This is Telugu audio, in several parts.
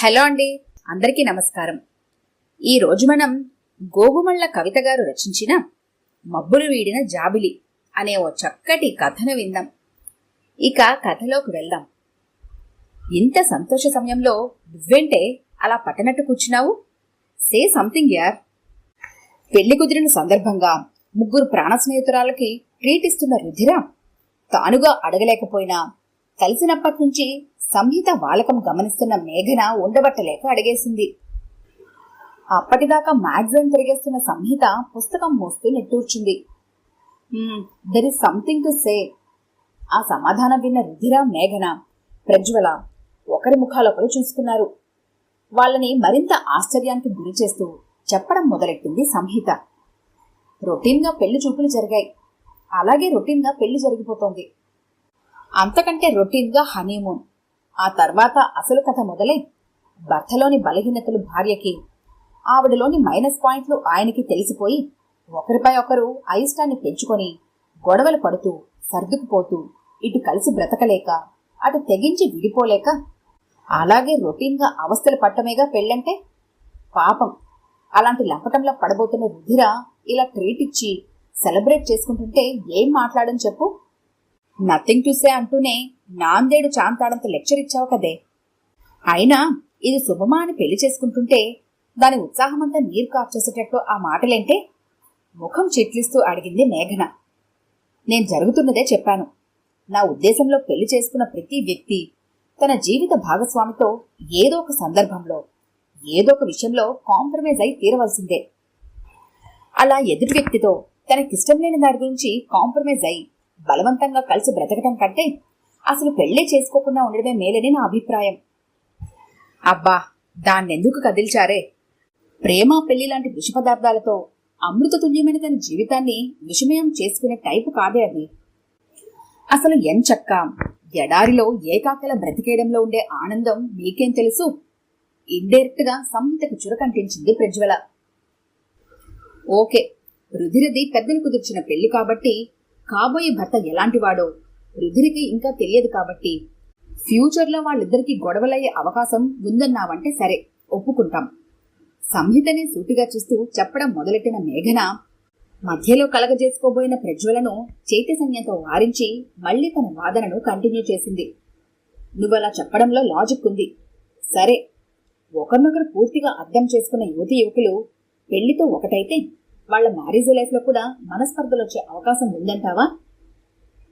హలో అండి, అందరికీ నమస్కారం. ఈరోజు మనం గోగుమళ్ళ కవిత గారు రచించిన మబ్బులు వీడిన జాబిలి అనే ఓ చక్కటి కథను విందాం. ఇక కథలోకి వెళ్దాం. ఇంత సంతోష సమయంలో నువ్వేంటే అలా పట్టనట్టు కూర్చున్నావు? సే సంథింగ్ యార్. పెళ్లి కుదిరిన సందర్భంగా ముగ్గురు ప్రాణ స్నేహితురాలకి ట్రీట్ ఇస్తున్న రుధిర తానుగా అడగలేకపోయినా కలిసినప్పటి నుంచి సంహిత వాలకం గమనిస్తున్న మేఘన ఉండబట్టలేక అడిగేసింది. అప్పటిదాకా మ్యాగజైన్ తిరిగేస్తున్న సంహిత పుస్తకం మోస్తూ నిట్టూర్చింది. There is something to say. ఆ సమాధానం విన్న రుధిర, మేఘన, ప్రజ్వల ఒకరి ముఖాలొకరు చూసుకున్నారు. వాళ్ళని మరింత ఆశ్చర్యానికి గురి చేస్తూ చెప్పడం మొదలెట్టింది సంహిత. రొటీన్గా పెళ్లి చూపులు జరిగాయి. అలాగే రొటీన్గా పెళ్లి జరిగిపోతోంది. అంతకంటే రొటీన్గా హనీమూన్. ఆ తర్వాత అసలు కథ మొదలై భర్తలోని బలహీనతలు భార్యకి, ఆవిడలోని మైనస్ పాయింట్లు ఆయనకి తెలిసిపోయి ఒకరిపై ఒకరు అయిష్టాన్ని పెంచుకొని గొడవలు పడుతూ సర్దుకుపోతూ ఇటు కలిసి బ్రతకలేక అటు తెగించి విడిపోలేక అలాగే రొటీన్గా అవస్థలు పట్టమేగా పెళ్ళంటే. పాపం అలాంటి లంపటంలో పడబోతున్న రుధిర ఇలా ట్రీట్ ఇచ్చి సెలబ్రేట్ చేసుకుంటుంటే ఏం మాట్లాడని చెప్పు. నథింగ్ టు సే అంటూనే నాందేడు చాంతాడంత లెక్చర్ ఇచ్చావు కదే. అయినా ఇది శుభమా అని పెళ్లి చేసుకుంటుంటే దాని ఉత్సాహమంతా నీరు కార్చేసేటట్టు ఆ మాటలేంటే? ముఖం చిట్లిస్తూ అడిగింది మేఘన. నేను జరుగుతున్నదే చెప్పాను. నా ఉద్దేశంలో పెళ్లి చేసుకున్న ప్రతి వ్యక్తి తన జీవిత భాగస్వామితో ఏదో ఒక సందర్భంలో ఏదో ఒక విషయంలో కాంప్రమైజ్ అయి తీరవలసిందే. అలా ఎదుటి వ్యక్తితో తనకిష్టం లేని దాని గురించి కాంప్రమైజ్ అయి బలవంతంగా కలిసి బ్రతకటం కంటే అసలు పెళ్లే చేసుకోకుండా ఉండడమే మేలని నా అభిప్రాయం. అబ్బా, దాన్నెందుకు కదిల్చారే? ప్రేమ పెళ్లి లాంటి విష పదార్థాలతో అమృతతుల్యమైన తన జీవితాన్ని విషమయం చేసుకునే టైపు కాదే అది. అసలు ఎంచక్క ఎడారిలో ఏకాకల బ్రతికేయడంలో ఉండే ఆనందం మీకేం తెలుసు? ఇండైరెక్ట్ గా సంహితకు చురకంటించింది ప్రజ్వల. ఓకే, రుధిరది పెద్దలు కుదిర్చిన పెళ్లి కాబట్టి కాబోయే భర్త ఎలాంటివాడో రుధిరికి ఇంకా తెలియదు కాబట్టి ఫ్యూచర్లో వాళ్ళిద్దరికీ గొడవలయ్యే అవకాశం ఉందన్నావంటే సరే, ఒప్పుకుంటాం. సంహితని సూటిగా చూస్తూ చెప్పడం మొదలెట్టిన మేఘన మధ్యలో కలగజేసుకోబోయిన ప్రజ్వలను చైతన్యంతో వారించి మళ్లీ తన వాదనను కంటిన్యూ చేసింది. నువ్వలా చెప్పడంలో లాజిక్ ఉంది. సరే, ఒకరినొకరు పూర్తిగా అర్థం చేసుకున్న యువతి యువకులు పెళ్లితో ఒకటైతే వాళ్ల మ్యారేజ్ లైఫ్లో కూడా మనస్పర్ధలు వచ్చే అవకాశం ఉందంటావా?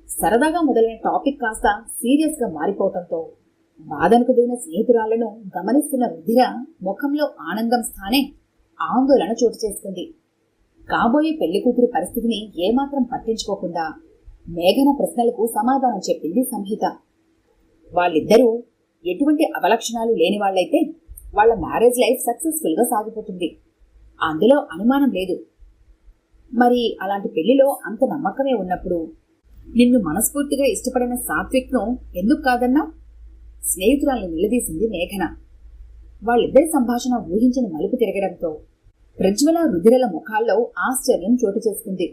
సరదాగా మొదలైన టాపిక్ కాస్త సీరియస్గా మారిపోవటంతో వాదనకు దిగిన స్నేహితురాలను గమనిస్తున్న రుధిర ముఖంలో ఆనందం స్థానే ఆందోళన చోటు చేసుకుంది. కాబోయే పెళ్లి కూతురు పరిస్థితిని ఏమాత్రం పట్టించుకోకుండా మేఘన ప్రశ్నలకు సమాధానం చెప్పింది సంహిత. వాళ్ళిద్దరూ ఎటువంటి అవలక్షణాలు లేని వాళ్లైతే వాళ్ల మ్యారేజ్ లైఫ్ సక్సెస్ఫుల్ గా సాగిపోతుంది. అందులో అనుమానం లేదు. మరి అలాంటి పెళ్లిలో అంత నమ్మకమే ఉన్నప్పుడు నిన్ను మనస్ఫూర్తిగా ఇష్టపడిన సాత్విక్ ను ఎందుకు కాదన్నా? స్నేహితురాల్ని నిలదీసింది మేఘన. వాళ్ళిద్దరి సంభాషణ ఊహించిన మలుపు తిరగడంతో ప్రజ్వల, రుధిరల ముఖాల్లో ఆశ్చర్యం చోటు చేసుకుంది.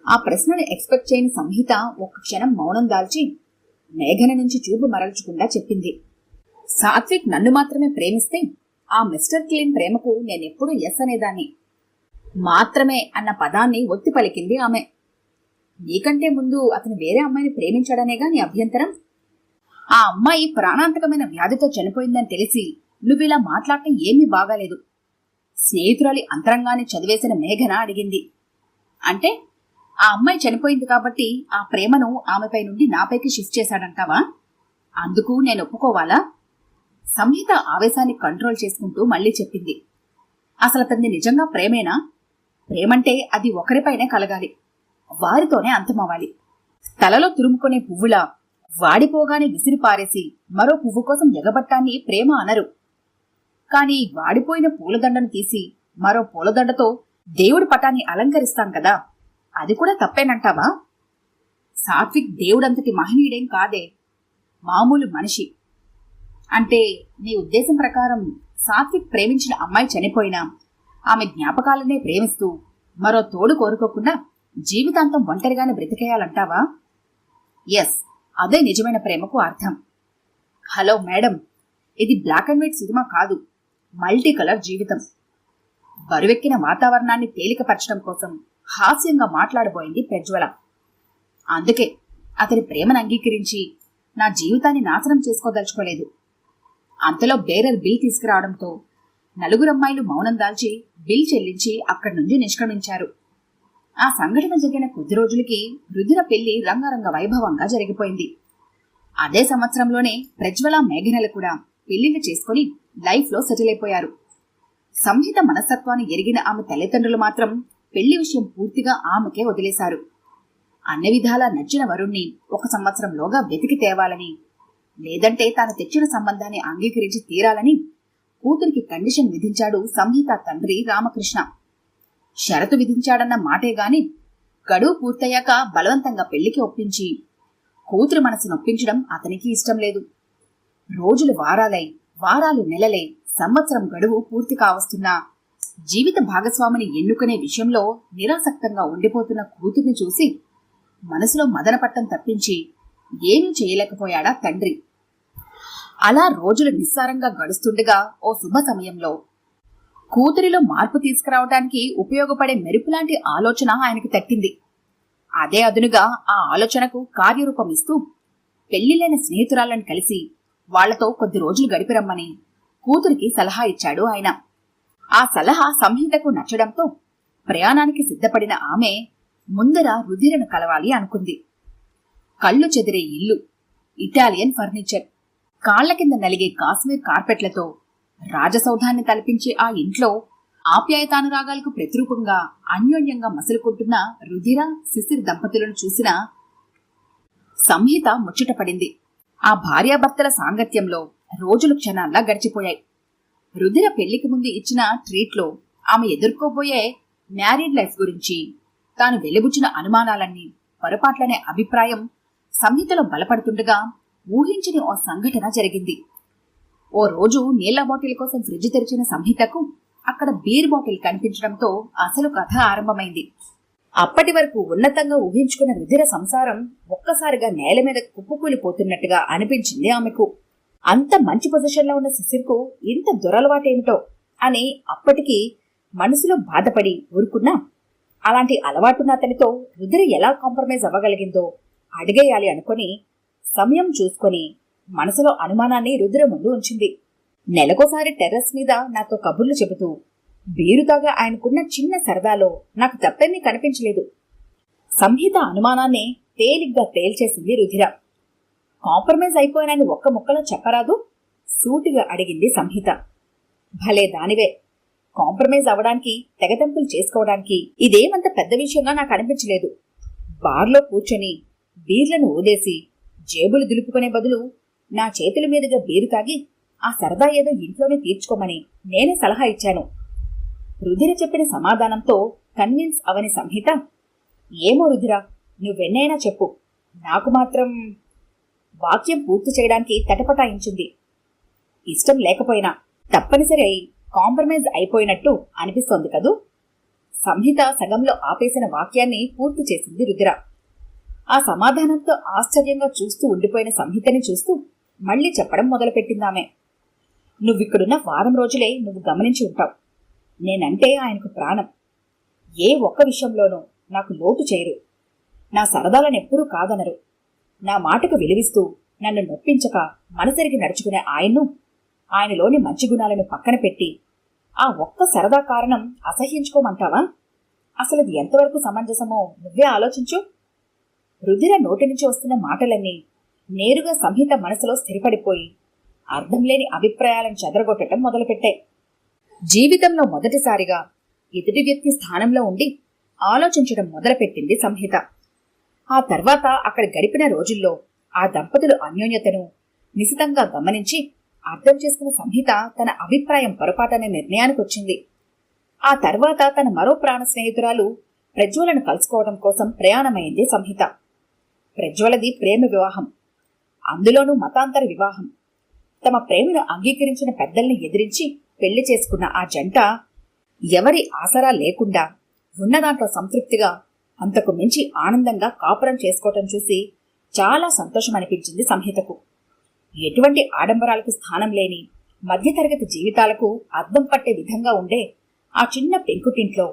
ఆ ప్రశ్నను ఎక్స్పెక్ట్ చేయని సంహిత ఒక్క క్షణం మౌనం దాల్చి మేఘన నుంచి చూపు మరల్చకుండా చెప్పింది. సాత్విక్ నన్ను మాత్రమే ప్రేమిస్తే ఆ మిస్టర్ క్లీన్ ప్రేమకు నేనెప్పుడూ ఎస్ అనేదాన్ని. మాత్రమే అన్న పదాన్ని ఒత్తి పలికింది ఆమె. నీకంటే ముందు అతను వేరే అమ్మాయిని ప్రేమించాడనేగా నీ అభ్యంతరం? ఆ అమ్మాయి ప్రాణాంతకమైన వ్యాధితో చనిపోయిందని తెలిసి నువ్విలా మాట్లాడటం ఏమీ బాగాలేదు. స్నేహితురాలి అంతరంగాన్ని చదివేసిన మేఘన అడిగింది. అంటే ఆ అమ్మాయి చనిపోయింది కాబట్టి ఆ ప్రేమను ఆమెపై నుండి నాపైకి షిఫ్ట్ చేశాడంటావా? అందుకు నేను ఒప్పుకోవాలా? సంహిత ఆవేశాన్ని కంట్రోల్ చేసుకుంటూ మళ్లీ చెప్పింది. అసలు అతన్ని నిజంగా ప్రేమేనా? ప్రేమంటే అది ఒకరిపైనే కలగాలి, వారితోనే అంతమవ్వాలి. తలలో తురుముకునే పువ్వులా వాడిపోగానే విసిరి పారేసి మరో పువ్వు కోసం ఎగబట్టాన్ని ప్రేమ అనరు. కాని వాడిపోయిన పూలదండను తీసి మరో పూలదండతో దేవుడి పటాన్ని అలంకరిస్తాం కదా, అది కూడా తప్పేనంటావా? సాత్విక్ దేవుడంతటి మహనీయుడేం కాదే, మామూలు మనిషి. అంటే నీ ఉద్దేశం ప్రకారం సాత్విక్ ప్రేమించిన అమ్మాయి చనిపోయినా ఆమె జ్ఞాపకాలనే ప్రేమిస్తూ మరో తోడు కోరుకోకుండా జీవితాంతం ఒంటరిగానే బ్రతికేయాలంటావా? ఎస్, అదే నిజమైన ప్రేమకు అర్థం. హలో మేడం, ఇది బ్లాక్ అండ్ వైట్ సినిమా కాదు, మల్టీ కలర్ జీవితం. బరువెక్కిన వాతావరణాన్ని తేలికపరచడం కోసం హాస్యంగా మాట్లాడబోయింది ప్రజ్వల. అందుకే అతని ప్రేమను అంగీకరించి నా జీవితాన్ని నాశనం చేసుకోదలుచుకోలేదు. అంతలో బేరర్ బిల్ తీసుకురావడంతో నలుగురమ్మాయిలు మౌనం దాల్చి బిల్ చెల్లించి అక్కడి నుంచి నిష్క్రమించారు. ఆ సంఘటన జరిగిన కొద్ది రోజులకి రుధిర పెళ్లి రంగరంగ వైభవంగా జరిగిపోయింది. అదే సంవత్సరంలోనే ప్రజ్వల, మేఘనలు కూడా పెళ్లిళ్ళు చేసుకుని లైఫ్ లో సెటిల్ అయిపోయారు. సంహిత మనస్తత్వాన్ని ఎరిగిన ఆమె తల్లిదండ్రులు మాత్రం పెళ్లి విషయం పూర్తిగా ఆమెకే వదిలేశారు. అన్ని విధాలా నచ్చిన వరుణ్ణి 1 సంవత్సరంలోగా వెతికి తేవాలని, లేదంటే తాను తెచ్చిన సంబంధాన్ని అంగీకరించి తీరాలని కూతురికి కండిషన్ విధించాడు సంహిత తండ్రి రామకృష్ణ. షరతు విధించాడన్న మాటే గాని గడువు పూర్తయ్యాక బలవంతంగా పెళ్లికి ఒప్పించి కూతురు మనసు నొప్పించడం అతనికి ఇష్టం లేదు. రోజులు వారాలై, వారాలు నెలలై, సంవత్సరం గడువు పూర్తి కావస్తున్నా జీవిత భాగస్వామిని ఎన్నుకునే విషయంలో నిరాసక్తంగా ఉండిపోతున్న కూతుర్ని చూసి మనసులో మదనపట్టం తప్పించి ఏమీ చేయలేకపోయాడా తండ్రి. అలా రోజులు నిస్సారంగా గడుస్తుండగా ఓ శుభ సమయంలో కూతురిలో మార్పు తీసుకురావడానికి ఉపయోగపడే మెరుపులాంటి ఆలోచన ఆయనకు తట్టింది. అదే అదునుగా ఆ ఆలోచనకు కార్యరూపం ఇస్తూ పెళ్లిలైన స్నేహితురాలను కలిసి వాళ్లతో కొద్ది రోజులు గడిపిరమ్మని కూతురికి సలహా ఇచ్చాడు ఆయన. ఆ సలహా సంహితకు నచ్చడంతో ప్రయాణానికి సిద్ధపడిన ఆమె ముందర రుధిరను కలవాలి అనుకుంది. కళ్ళు చెదిరే ఇల్లు, ఇటాలియన్ ఫర్నిచర్, కాళ్ల కింద నలిగే కాశ్మీర్ కార్పెట్లతో రాజసౌధాన్ని తలపించే ఆ ఇంట్లో ఆప్యాయతానురాగాలకు ప్రతిరూపంగా అన్యోన్యంగా మసులుకుంటున్న రుధిర, శిశిర్ దంపతులను చూసిన సంహిత ముచ్చటపడింది. ఆ భార్యాభర్తల సాంగత్యంలో రోజులు క్షణాల్లా గడిచిపోయాయి. రుధిర పెళ్లికి ముందు ఇచ్చిన ట్రీట్లో ఆమె ఎదుర్కోబోయే మ్యారీడ్ లైఫ్ గురించి తాను వెలిబుచ్చిన అనుమానాలన్నీ పొరపాట్లనే అభిప్రాయం సంహితలో బలపడుతుండగా ఊహించని ఓ సంఘటన జరిగింది. ఓ రోజు నీళ్ల బాటిల్ కోసం ఫ్రిడ్జ్ తెరిచిన సంహితకు అక్కడ బీర్ బాటిల్ కనిపించడంతో అసలు కథ ఆరంభమైంది. అప్పటి వరకు ఉన్నతంగా ఊహించుకున్న రుధిర సంసారం ఒక్కసారిగా నేల మీద కుప్పకూలిపోతున్నట్టుగా అనిపించింది ఆమెకు. అంత మంచి పొజిషన్లో ఉన్న శిశిర్కు ఇంత దురలవాటేమిటో అని అప్పటికి మనసులో బాధపడి ఊరుకున్నా అలాంటి అలవాటున్న అతనితో రుధిర ఎలా కాంప్రమైజ్ అవ్వగలిగిందో అడిగేయాలి అనుకుని సమయం చూసుకొని మనసులో అనుమానాన్ని రుధిర ముందు ఉంచింది. నెలకోసారి టెర్రస్ మీద నాతో కబుర్లు చెబుతూ బీరుతాగా ఆయనకున్న చిన్న సరదాలో నాకు తప్పేమీ కనిపించలేదు. సంహిత అనుమానాన్ని తేలిగ్గా తేల్చేసింది రుధిర. కాంప్రమైజ్ అయిపోయినని ఒక్క ముక్కలో చెప్పరాదు? సూటిగా అడిగింది సంహిత. భలే దానివే, కాంప్రమైజ్ అవ్వడానికి, తెగతెంపులు చేసుకోవడానికి ఇదేమంత పెద్ద విషయంగా నాకు అనిపించలేదు. బార్లో కూర్చొని బీర్లను ఊదేసి జేబులు దులుపుకునే బదులు నా చేతుల మీదుగా బీరు తాగి ఆ సరదా ఏదో ఇంట్లోనే తీర్చుకోమని నేనే సలహా ఇచ్చాను. రుధిర చెప్పిన సమాధానంతో కన్విన్స్ అవని సంహిత, ఏమో రుధిర, నువ్వెన్నైనా చెప్పు, నాకు మాత్రం వాక్యం పూర్తి చేయడానికి తటపటాయించింది. ఇష్టం లేకపోయినా తప్పనిసరి అయి కాంప్రమైజ్ అయిపోయినట్టు అనిపిస్తోంది కదూ? సంహిత సగంలో ఆపేసిన వాక్యాన్ని పూర్తి చేసింది రుధిర. ఆ సమాధానంతో ఆశ్చర్యంగా చూస్తూ ఉండిపోయిన సంహితని చూస్తూ మళ్లీ చెప్పడం మొదలుపెట్టిందామె. నువ్విక్కడున్న వారం రోజులే నువ్వు గమనించి ఉంటావు. నేనంటే ఆయనకు ప్రాణం. ఏ ఒక్క విషయంలోనూ నాకు లోటు చేయరు. నా సరదాలనెప్పుడూ కాదనరు. నా మాటకు విలువిస్తూ నన్ను నొప్పించక మనసెరిగి నడుచుకునే ఆయన్ను, ఆయనలోని మంచి గుణాలను పక్కన పెట్టి ఆ ఒక్క సరదా కారణం అసహ్యించుకోమంటావా? అసలది ఎంతవరకు సమంజసమో నువ్వే ఆలోచించు. రుధిర నోటి నుంచి వస్తున్న మాటలన్నీ నేరుగా సంహిత మనసులో స్థిరపడిపోయి అర్థం లేని అభిప్రాయాలను చెదరగొట్టడం మొదలుపెట్టాయి. జీవితంలో మొదటిసారిగా ఎదుటి వ్యక్తి స్థానంలో ఉండి ఆలోచించడం మొదలుపెట్టింది సంహిత. ఆ తర్వాత అక్కడ గడిపిన రోజుల్లో ఆ దంపతుల అన్యోన్యతను నిశితంగా గమనించి అర్థం చేసుకున్న సంహిత తన అభిప్రాయం పొరపాటనే నిర్ణయానికొచ్చింది. ఆ తర్వాత తన మరో ప్రాణ స్నేహితురాలు ప్రజ్వలను కలుసుకోవడం కోసం ప్రయాణమైంది సంహిత. ప్రజ్వలది ప్రేమ వివాహం, అందులోనూ మతాంతర వివాహం. తమ ప్రేమను అంగీకరించిన పెద్దల్ని ఎదిరించి పెళ్లి చేసుకున్న ఆ జంట ఎవరి ఆసరా లేకుండా ఉన్నదాంట్లో సంతృప్తిగా అంతకు మించి ఆనందంగా కాపురం చేసుకోవటం చూసి చాలా సంతోషం అనిపించింది సంహితకు. ఎటువంటి ఆడంబరాలకు స్థానం లేని మధ్యతరగతి జీవితాలకు అద్దం పట్టే విధంగా ఉండే ఆ చిన్న పెంకుటింట్లో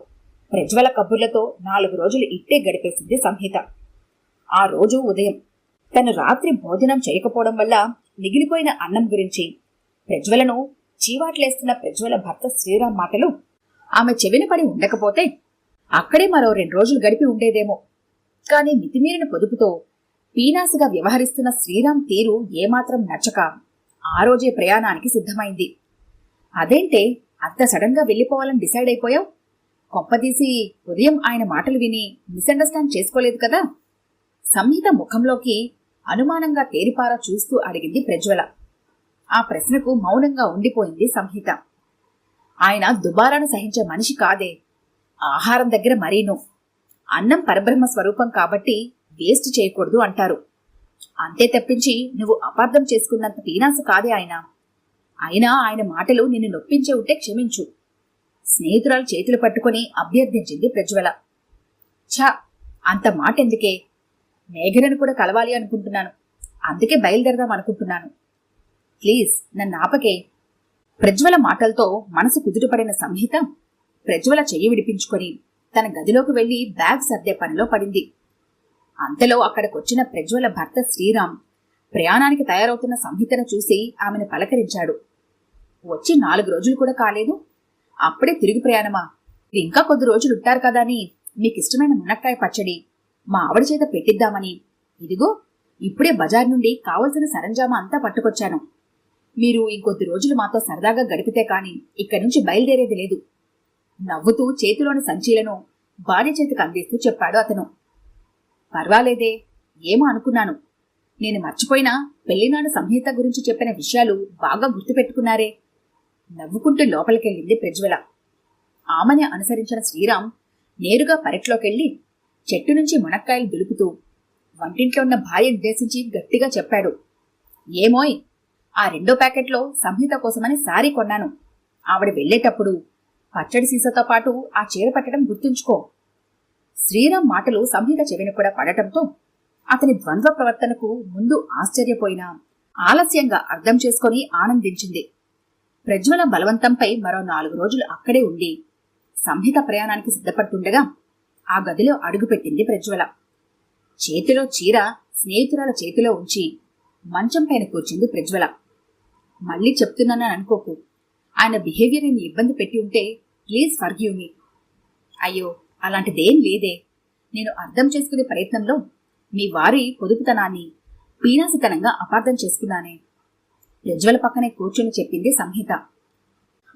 ప్రజ్వల కబుర్లతో 4 రోజులు ఇట్టే గడిపేసింది సంహిత. ఆ రోజు ఉదయం తను రాత్రి భోజనం చేయకపోవడం వల్ల మిగిలిపోయిన అన్నం గురించి ప్రజ్వలను చీవాట్లేస్తున్న ప్రజ్వల భర్త శ్రీరామ్ మాటలు ఆమె చెవిన పడి ఉండకపోతే అక్కడే మరో 2 రోజులు గడిపి ఉండేదేమో. కాని మితిమీరిన పొదుపుతో పీనాసుగా వ్యవహరిస్తున్న శ్రీరామ్ తీరు ఏమాత్రం నచ్చక ఆ రోజే ప్రయాణానికి సిద్ధమైంది. అదేంటే అంత సడన్ గా వెళ్లిపోవాలని డిసైడ్ అయిపోయావు? కొంపదీసి ఉదయం ఆయన మాటలు విని మిస్అండర్స్టాండ్ చేసుకోలేదు కదా? సంహిత ముఖంలోకి అనుమానంగా తేరిపారా చూస్తూ అడిగింది ప్రజ్వల. ఆ ప్రశ్నకు మౌనంగా ఉండిపోయింది సంహిత. ఆయన దుబారాను సహించే మనిషి కాదే. ఆహారం దగ్గర మరీను. అన్నం పరబ్రహ్మ స్వరూపం కాబట్టి వేస్ట్ చేయకూడదు అంటారు. అంతే తప్పించి నువ్వు అపార్థం చేసుకున్నంత పీనాసు కాదే ఆయన. అయినా ఆయన మాటలు నిన్ను నొప్పించే ఉంటే క్షమించు. స్నేహితురాలు చేతులు పట్టుకుని అభ్యర్థించింది ప్రజ్వల. ఛా, అంత మాటెందుకే? మేఘనను కూడా కలవాలి అనుకుంటున్నాను. అందుకే బయలుదేరదాం అనుకుంటున్నాను. ప్లీజ్ నన్ను ఆపకే. ప్రజ్వల మాటలతో మనసు కుదుటపడిన సంహిత ప్రజ్వల చెయ్యి విడిపించుకొని తన గదిలోకి వెళ్లి బ్యాగ్ సర్దే పనిలో పడింది. అంతలో అక్కడికొచ్చిన ప్రజ్వల భర్త శ్రీరామ్ ప్రయాణానికి తయారవుతున్న సంహితను చూసి ఆమెను పలకరించాడు. వచ్చి 4 రోజులు కూడా కాలేదు, అప్పుడే తిరిగి ప్రయాణమా? ఇంకా కొద్ది రోజులు ఉంటారు కదా అని మీకిష్టమైన మునక్కాయ పచ్చడి మా ఆవిడ చేత పెట్టిద్దామని ఇదిగో ఇప్పుడే బజార్ నుండి కావలసిన సరంజామా అంతా పట్టుకొచ్చాను. మీరు ఇంకొద్ది రోజులు మాతో సరదాగా గడిపితే కాని ఇక్కడి నుంచి బయలుదేరేది లేదు. నవ్వుతూ చేతిలోని సంచీలను భార్య చేతికి అందిస్తూ చెప్పాడు అతను. పర్వాలేదే, ఏమో అనుకున్నాను. నేను మర్చిపోయినా పెళ్లినాడు సంహిత గురించి చెప్పిన విషయాలు బాగా గుర్తుపెట్టుకున్నారే. నవ్వుకుంటూ లోపలికెళ్ళింది ప్రజ్వల. ఆమెని అనుసరించిన శ్రీరామ్ నేరుగా పెరట్లోకెళ్లి చెట్టు నుంచి మునక్కాయలు దులుపుతూ వంటింట్లో ఉన్న భార్య ఉద్దేశించి గట్టిగా చెప్పాడు. ఏమోయ్, ఆ 2వ ప్యాకెట్లో సంహిత కోసమని శారీ కొన్నాను. ఆవిడ వెళ్లేటప్పుడు పచ్చడి సీసాతో పాటు ఆ చీర పట్టడం గుర్తుంచుకో. శ్రీరామ్ మాటలు సంహిత చెవిన కూడా పడటంతో అతని ద్వంద్వ ప్రవర్తనకు ముందు ఆశ్చర్యపోయినా ఆలస్యంగా అర్థం చేసుకుని ఆనందించింది. ప్రజ్వల బలవంతంపై మరో 4 రోజులు అక్కడే ఉండి సంహిత ప్రయాణానికి సిద్ధపడుతుండగా ఆ గదిలో అడుగుపెట్టింది ప్రజ్వల. చేతిలో చీర స్నేహితురాల చేతిలో ఉంచి మంచం పైన కూర్చుంది ప్రజ్వల. మళ్ళీ చెప్తున్నానని అనుకోకు. ఆయన బిహేవియర్ ని ఇబ్బంది పెట్టి ఉంటే ప్లీజ్ ఫర్గివ్ మీ. అయ్యో, అలాంటిదేం లేదే. నేను అర్థం చేసుకునే ప్రయత్నంలో మీ వారి పొదుపుతనాన్ని పీనాసితనంగా అపార్థం చేసుకున్నానే. ప్రజ్వల పక్కనే కూర్చొని చెప్పింది సంహిత.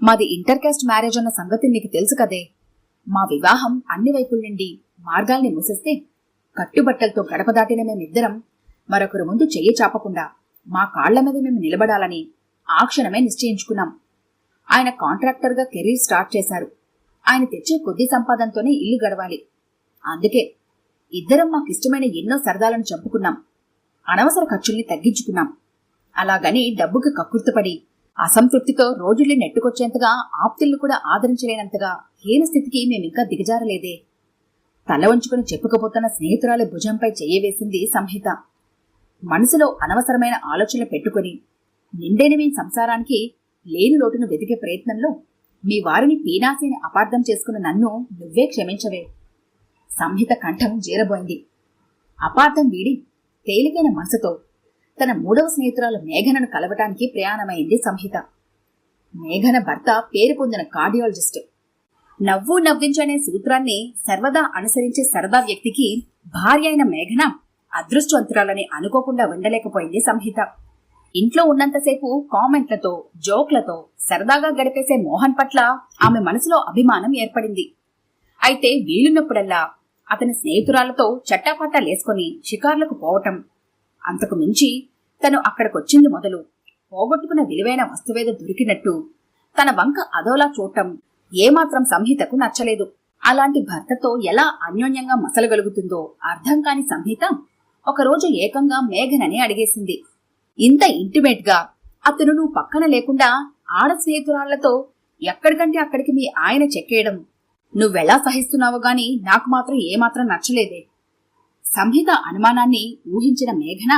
మాది ఇంటర్ కాస్ట్ మ్యారేజ్ అన్న సంగతి నీకు తెలుసు కదే. మా వివాహం అన్ని వైపుల నుండి మార్గాల్ని మూసేస్తే కట్టుబట్టలతో గడప దాటిన మేమిద్దరం మరొకరు ముందు చెయ్యి చాపకుండా మా కాళ్ల మీద మేము నిలబడాలని ఆ క్షణమే నిశ్చయించుకున్నాం. ఆయన కాంట్రాక్టర్గా కెరీర్ స్టార్ట్ చేశారు. ఆయన తెచ్చే కొద్ది సంపాదనతోనే ఇల్లు గడవాలి. అందుకే ఇద్దరం మాకిష్టమైన ఎన్నో సరదాలను చంపుకున్నాం. అనవసర ఖర్చుల్ని తగ్గించుకున్నాం. అలాగని డబ్బుకి కక్కుర్తుపడి అసంతృప్తితో రోజుల్ని నెట్టుకొచ్చేంతగా ఆప్తుల్ని కూడా ఆదరించలేనంతగా హీన స్థితికి మేమింకా దిగజారలేదే. తల వంచుకుని చెప్పుకపోతున్న స్నేహితురాలి భుజంపై చెయ్యవేసింది సంహిత. మనసులో అనవసరమైన ఆలోచనలు పెట్టుకుని నిండైన మీ సంసారానికి లేని లోటును వెతికే ప్రయత్నంలో మీ వారిని పీనాసిని అపార్థం చేసుకున్న నన్ను నువ్వే క్షమించవే. సంహిత కంఠం జీరబోయింది. అపార్థం వీడి తేలికైన మనసుతో తన 3వ స్నేహితురాలు మేఘనను కలవటానికి ప్రయాణమైంది సంహిత. మేఘన భర్త పేరు పొందిన కార్డియాలజిస్ట్. నవ్వు నవ్వించనే సూత్రాన్ని సర్వదా అనుసరించే సరదా వ్యక్తికి భార్య అయిన మేఘన అదృష్టవంతురాలని అనుకోకుండా ఉండలేకపోయింది సంహిత. ఇంట్లో ఉన్నంతసేపు కామెంట్లతో జోక్లతో సరదాగా గడిపేసే మోహన్ పట్ల ఆమె మనసులో అభిమానం ఏర్పడింది. అయితే వీలున్నప్పుడల్లా అతని స్నేహితురాలతో చట్టాపట్టాలేసుకుని షికార్లకు పోవటం, అంతకు మించి తను అక్కడికొచ్చింది మొదలు పోగొట్టుకున్న విలువైన వస్తువేదో దొరికినట్టు తన వంక అదోలా చూడటం ఏమాత్రం సంహితకు నచ్చలేదు. అలాంటి భర్తతో ఎలా అన్యోన్యంగా మసలగలుగుతుందో అర్థం కాని సంహిత ఒకరోజు ఏకంగా మేఘనని అడిగేసింది. ఇంత ఇంటిమేట్ గా అతను నువ్వు పక్కన లేకుండా ఆడ స్నేహితురాళ్లతో ఎక్కడికంటే అక్కడికి మీ ఆయన చెక్కేయడం నువ్వెలా సహిస్తున్నావో గాని నాకు మాత్రం ఏమాత్రం నచ్చలేదే. సంహిత అనుమానాన్ని ఊహించిన మేఘన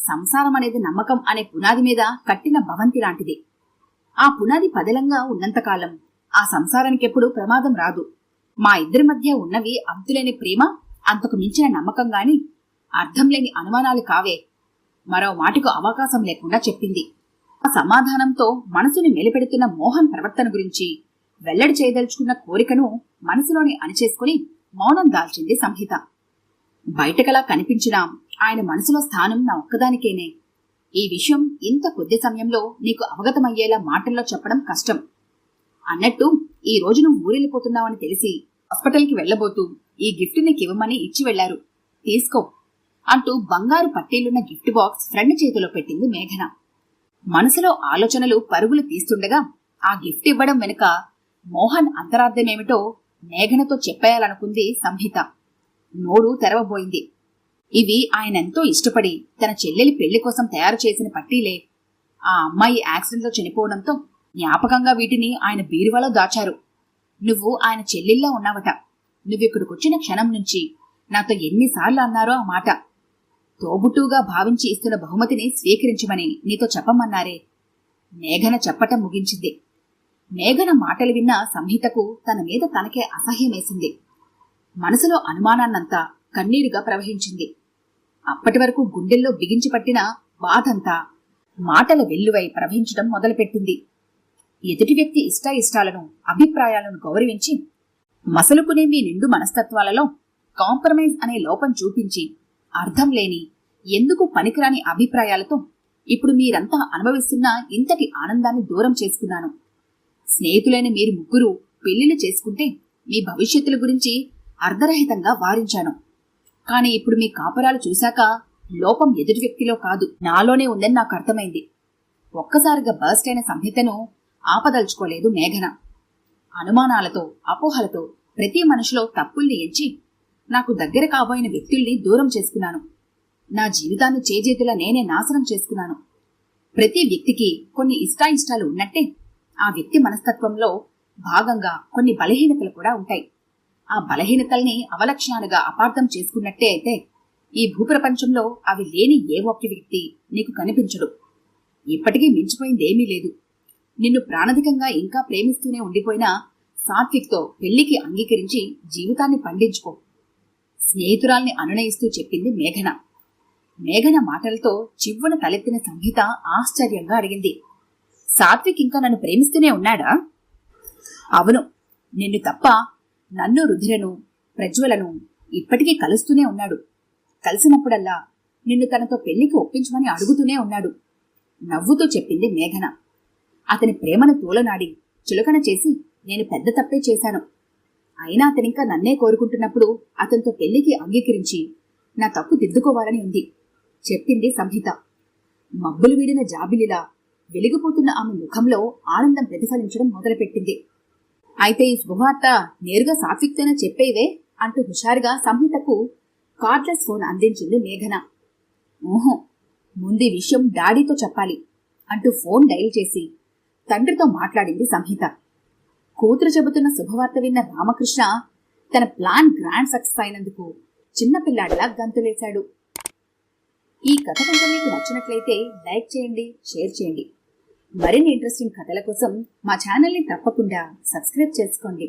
సంసారం అనేది నమ్మకం అనే పునాది మీద కట్టిన భవంతి లాంటిది. ఆ పునాది పదిలంగా ఉన్నంతకాలం ఆ సంసారానికెప్పుడు ప్రమాదం రాదు. మా ఇద్దరి మధ్య ఉన్నవి అంతులేని ప్రేమ, అంతకు మించిన నమ్మకం గాని అర్థం లేని అనుమానాలు కావే. మరో మాటకు అవకాశం లేకుండా చెప్పింది. ఆ సమాధానంతో మనసుని మెలిపెడుతున్న మోహన్ ప్రవర్తన గురించి వెల్లడి చేయదలుచుకున్న కోరికను మనసులోని అణిచేసుకుని మౌనం దాల్చింది సంహిత. బయటకలా కనిపించినా ఆయన మనసులో స్థానం నా ఒక్కదానికేనే. ఈ విషయం ఇంత కొద్ది సమయంలో నీకు అవగతమయ్యేలా మాటల్లో చెప్పడం కష్టం. అన్నట్టు ఈ రోజు నువ్వు ఊరెళ్ళిపోతున్నావని తెలిసి హాస్పిటల్కి వెళ్లబోతూ ఈ గిఫ్ట్ నీకివ్వమని ఇచ్చి వెళ్లారు, తీసుకో అంటూ బంగారు పట్టీలున్న గిఫ్ట్ బాక్స్ ఫ్రెండ్ చేతిలో పెట్టింది మేఘన. మనసులో ఆలోచనలు పరుగులు తీస్తుండగా ఆ గిఫ్ట్ ఇవ్వడం వెనుక మోహన్ అంతరార్థమేమిటో మేఘనతో చెప్పేయాలనుకుంది సంహిత. నోరు తెరవబోయింది. ఇవి ఆయనెంతో ఇష్టపడి తన చెల్లెలి పెళ్లి కోసం తయారు చేసిన పట్టీలే. ఆ అమ్మాయి యాక్సిడెంట్లో చనిపోవడంతో జ్ఞాపకంగా వీటిని ఆయన బీరువాలో దాచారు. నువ్వు ఆయన చెల్లెల్లా ఉన్నావట. నువ్విక్కడికొచ్చిన క్షణం నుంచి నాతో ఎన్నిసార్లు అన్నారో ఆ మాట. తోబుట్టుగా భావించి ఇస్తున్న బహుమతిని స్వీకరించమని నీతో చెప్పమన్నారే. మేఘన చెప్పటం ముగించింది. మేఘన మాటలు విన్న సంహితకు తన మీద తనకే అసహ్యమేసింది. మనసులో అనుమానాన్నంతా కన్నీరుగా ప్రవహించింది. అప్పటి వరకు గుండెల్లో బిగించి పట్టిన బాధంతా మాటల వెల్లువై ప్రవహించడం మొదలుపెట్టింది. ఎదుటి వ్యక్తి ఇష్టాయిష్టాలను, అభిప్రాయాలను గౌరవించి మసలుకునే మీ నిండు మనస్తత్వాలలో కాంప్రమైజ్ అనే లోపం చూపించి అర్థం లేని, ఎందుకు పనికిరాని అభిప్రాయాలతో ఇప్పుడు మీరంతా అనుభవిస్తున్న ఇంతటి ఆనందాన్ని దూరం చేసుకున్నాను. స్నేహితులైన మీరు ముగ్గురు పెళ్లిళ్ళు చేసుకుంటే మీ భవిష్యత్తుల గురించి అర్ధరహితంగా వారించాను. కాని ఇప్పుడు మీ కాపురాలు చూశాక లోపం ఎదుటి వ్యక్తిలో కాదు, నాలోనే ఉందని నాకు అర్థమైంది. ఒక్కసారిగా బర్స్ట్ అయిన సంహితను ఆపదలుచుకోలేదు మేఘన. అనుమానాలతో, అపోహలతో ప్రతి మనిషిలో తప్పుల్ని ఎంచి నాకు దగ్గర కాబోయిన వ్యక్తుల్ని దూరం చేసుకున్నాను. నా జీవితాన్ని చేజేతులా నేనే నాశనం చేసుకున్నాను. ప్రతి వ్యక్తికి కొన్ని ఇష్టాయిష్టాలు ఉన్నట్టే ఆ వ్యక్తి మనస్తత్వంలో భాగంగా కొన్ని బలహీనతలు కూడా ఉంటాయి. ఆ బలహీనతల్ని అవలక్షణాలుగా అపార్థం చేసుకున్నట్టే అయితే ఈ భూప్రపంచంలో అవి లేని ఏ ఒక్క వ్యక్తి నీకు కనిపించడు. ఇప్పటికీ మించిపోయిందేమీ లేదు. నిన్ను ప్రాణాధికంగా ఇంకా ప్రేమిస్తూనే ఉండిపోయినా సాత్విక్తో పెళ్లికి అంగీకరించి జీవితాన్ని పండించుకో, స్నేహితురాల్ని అనునయిస్తూ చెప్పింది మేఘన. మేఘన మాటలతో చివ్వున తలెత్తిన సంహిత ఆశ్చర్యంగా అడిగింది, సాత్విక్ ఇంకా నన్ను ప్రేమిస్తూనే ఉన్నాడా? అవును, నిన్ను తప్ప నన్ను, రుధిరను, ప్రజ్వలను ఇప్పటికీ కలుస్తూనే ఉన్నాడు. కలిసినప్పుడల్లా నిన్ను తనతో పెళ్లికి ఒప్పించమని అడుగుతూనే ఉన్నాడు, నవ్వుతూ చెప్పింది మేఘన. అతని ప్రేమను తోలనాడి చులకన చేసి నేను పెద్ద తప్పే చేశాను. అయినా అతనింకా నన్నే కోరుకుంటున్నప్పుడు అతనితో పెళ్లికి అంగీకరించి నా తప్పు దిద్దుకోవాలని ఉంది, చెప్పింది సంహిత. మబ్బులు వీడిన జాబిలిలా వెలిగిపోతున్న ఆమె ముఖంలో ఆనందం ప్రతిఫలించడం మొదలుపెట్టింది. అయితే ఈ శుభవార్త నేరుగా సాత్విక్తోనే చెప్పేవే అంటూ హుషారుగా సంహితకు కార్డ్లెస్ ఫోన్ అందించింది మేఘన. ఓహో, ముందు విషయం డాడీతో చెప్పాలి అంటూ ఫోన్ డైల్ చేసి తండ్రితో మాట్లాడింది సంహిత. కూతురు చెబుతున్న శుభవార్త విన్న రామకృష్ణ తన ప్లాన్ గ్రాండ్ సక్సెస్ అయినందుకు చిన్నపిల్లాడిలా గంతులేశాడు. ఈ కథ కనుక మీకు నచ్చినట్లయితే లైక్ చేయండి, షేర్ చేయండి. మరిన్ని ఇంట్రెస్టింగ్ కథల కోసం మా ఛానల్ని తప్పకుండా సబ్స్క్రైబ్ చేసుకోండి.